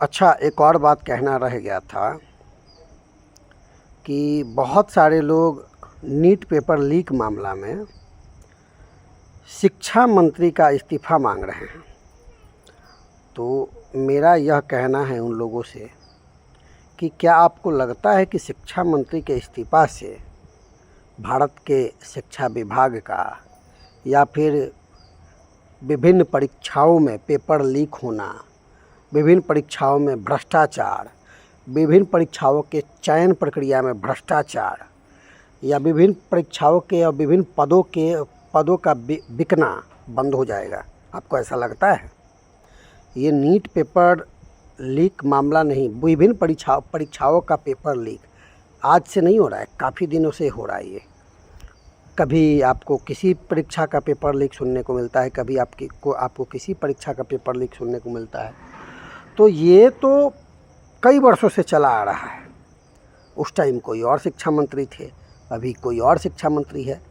अच्छा, एक और बात कहना रह गया था कि बहुत सारे लोग नीट पेपर लीक मामला में शिक्षा मंत्री का इस्तीफ़ा मांग रहे हैं। तो मेरा यह कहना है उन लोगों से कि क्या आपको लगता है कि शिक्षा मंत्री के इस्तीफ़ा से भारत के शिक्षा विभाग का या फिर विभिन्न परीक्षाओं में पेपर लीक होना, विभिन्न परीक्षाओं में भ्रष्टाचार, विभिन्न परीक्षाओं के चयन प्रक्रिया में भ्रष्टाचार या विभिन्न परीक्षाओं के और विभिन्न पदों का बिकना बंद हो जाएगा? आपको ऐसा लगता है? ये नीट पेपर लीक मामला नहीं, विभिन्न परीक्षाओं का पेपर लीक आज से नहीं हो रहा है, काफ़ी दिनों से हो रहा है। ये कभी आपको किसी परीक्षा का पेपर लीक सुनने को मिलता है, कभी आपको किसी परीक्षा का पेपर लीक सुनने को मिलता है। तो ये तो कई वर्षों से चला आ रहा है। उस टाइम कोई और शिक्षा मंत्री थे, अभी कोई और शिक्षा मंत्री है।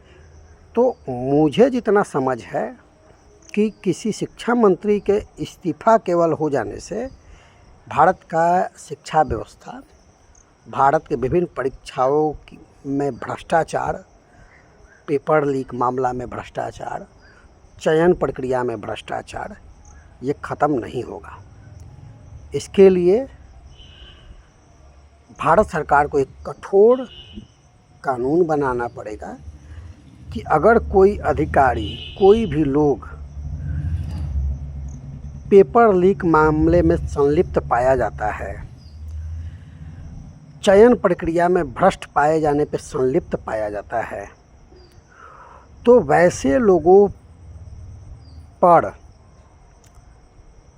तो मुझे जितना समझ है कि किसी शिक्षा मंत्री के इस्तीफ़ा केवल हो जाने से भारत का शिक्षा व्यवस्था, भारत के विभिन्न परीक्षाओं में भ्रष्टाचार, पेपर लीक मामला में भ्रष्टाचार, चयन प्रक्रिया में भ्रष्टाचार, ये ख़त्म नहीं होगा। इसके लिए भारत सरकार को एक कठोर कानून बनाना पड़ेगा कि अगर कोई अधिकारी, कोई भी लोग पेपर लीक मामले में संलिप्त पाया जाता है, चयन प्रक्रिया में भ्रष्ट पाए जाने पर संलिप्त पाया जाता है, तो वैसे लोगों पर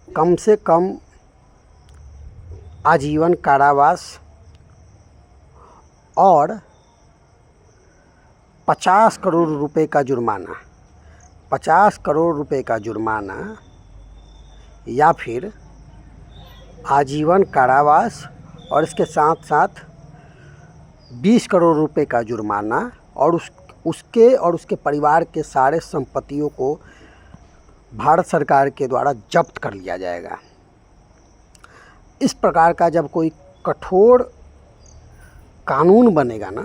कम से कम आजीवन कारावास और 50 करोड़ रुपए का जुर्माना, 50 करोड़ रुपए का जुर्माना या फिर आजीवन कारावास और इसके साथ साथ 20 करोड़ रुपए का जुर्माना और उसके परिवार के सारे संपत्तियों को भारत सरकार के द्वारा जब्त कर लिया जाएगा। इस प्रकार का जब कोई कठोर कानून बनेगा ना,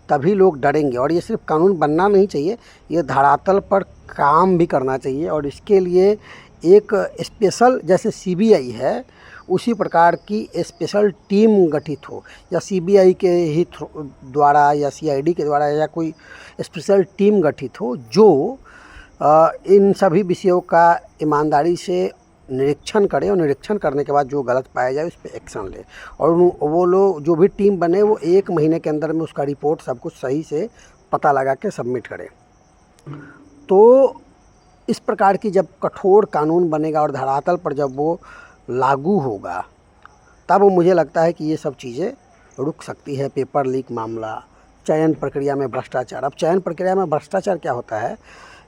तभी लोग डरेंगे। और ये सिर्फ कानून बनना नहीं चाहिए, ये धरातल पर काम भी करना चाहिए। और इसके लिए एक स्पेशल, जैसे सीबीआई है, उसी प्रकार की स्पेशल टीम गठित हो, या सीबीआई के ही द्वारा या सीआईडी के द्वारा या कोई स्पेशल टीम गठित हो जो इन सभी विषयों का ईमानदारी से निरीक्षण करे और निरीक्षण करने के बाद जो गलत पाया जाए उस पर एक्शन ले। और वो लोग, जो भी टीम बने, वो 1 महीने के अंदर में उसका रिपोर्ट सब कुछ सही से पता लगा के सबमिट करे। तो इस प्रकार की जब कठोर कानून बनेगा और धरातल पर जब वो लागू होगा, तब मुझे लगता है कि ये सब चीज़ें रुक सकती है। पेपर लीक मामला, चयन प्रक्रिया में भ्रष्टाचार। अब चयन प्रक्रिया में भ्रष्टाचार क्या होता है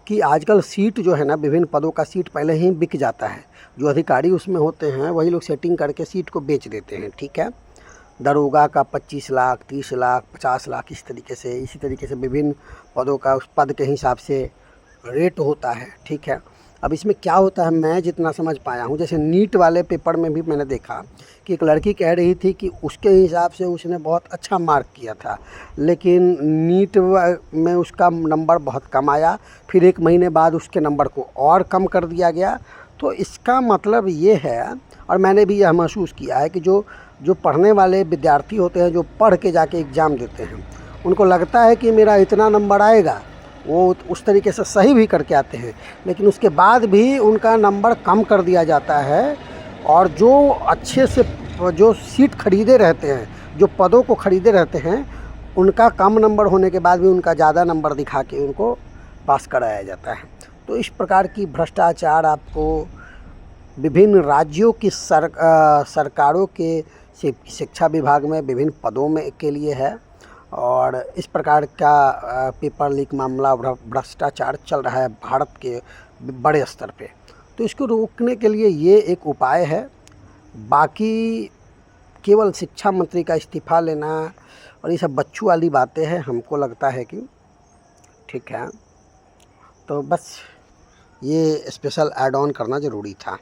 कि आजकल सीट जो है ना, विभिन्न पदों का सीट पहले ही बिक जाता है। जो अधिकारी उसमें होते हैं वही लोग सेटिंग करके सीट को बेच देते हैं, ठीक है। दरोगा का 25 लाख, 30 लाख, 50 लाख, इसी तरीके से विभिन्न पदों का उस पद के हिसाब से रेट होता है, ठीक है। अब इसमें क्या होता है, मैं जितना समझ पाया हूँ, जैसे नीट वाले पेपर में भी मैंने देखा कि एक लड़की कह रही थी कि उसके हिसाब से उसने बहुत अच्छा मार्क किया था, लेकिन नीट में उसका नंबर बहुत कम आया। फिर 1 महीने बाद उसके नंबर को और कम कर दिया गया। तो इसका मतलब ये है, और मैंने भी यह महसूस किया है कि जो पढ़ने वाले विद्यार्थी होते हैं, जो पढ़ के जाके एग्ज़ाम देते हैं, उनको लगता है कि मेरा इतना नंबर आएगा, वो उस तरीके से सही भी करके आते हैं, लेकिन उसके बाद भी उनका नंबर कम कर दिया जाता है। और जो अच्छे से जो सीट खरीदे रहते हैं, जो पदों को खरीदे रहते हैं, उनका कम नंबर होने के बाद भी उनका ज़्यादा नंबर दिखा के उनको पास कराया जाता है। तो इस प्रकार की भ्रष्टाचार आपको विभिन्न राज्यों की सरकारों के शिक्षा विभाग में विभिन्न पदों में के लिए है। और इस प्रकार का पेपर लीक मामला, भ्रष्टाचार चल रहा है भारत के बड़े स्तर पे। तो इसको रोकने के लिए ये एक उपाय है। बाकी केवल शिक्षा मंत्री का इस्तीफ़ा लेना और ये सब बच्चों वाली बातें हैं, हमको लगता है कि ठीक है। तो बस ये स्पेशल ऐड ऑन करना ज़रूरी था।